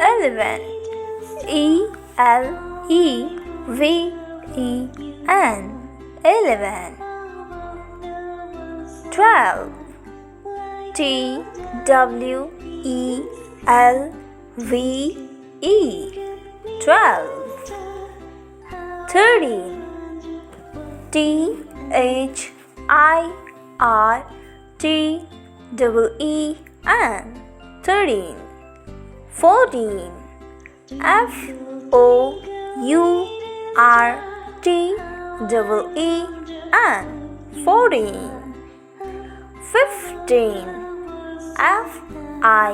elephant. E-L-E-V-E-N, elephant. 12. T-W-E-L-V-E, 12. 13. T-H-I-R-T-E-E-N, 13. 14. F-O-U-R-T-E-E-N, 14. 15. F-I-F-T-E-E-N,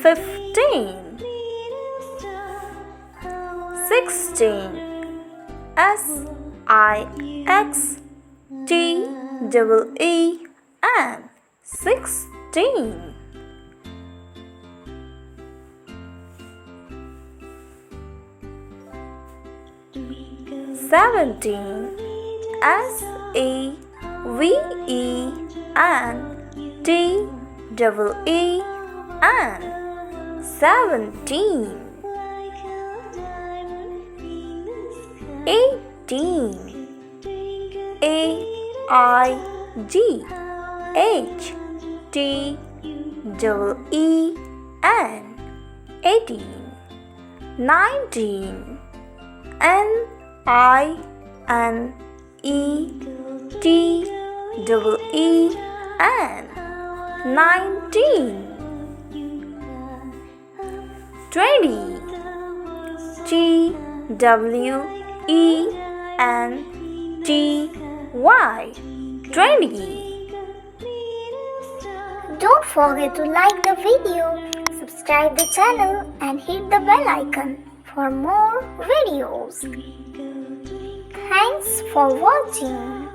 15. 16. S-I-X-T-E-E-N, 16. 17. S-E-V-E-N-T-E-E-N, 17. 18. A-I-G-H-T-E-E-N, 18. 19. N-I-N-E-T-E-E-N, 19. 20. T-W-E-N-T-Y, 20. Don't forget to like the video, subscribe the channel and hit the bell icon for more videos. Thanks for watching.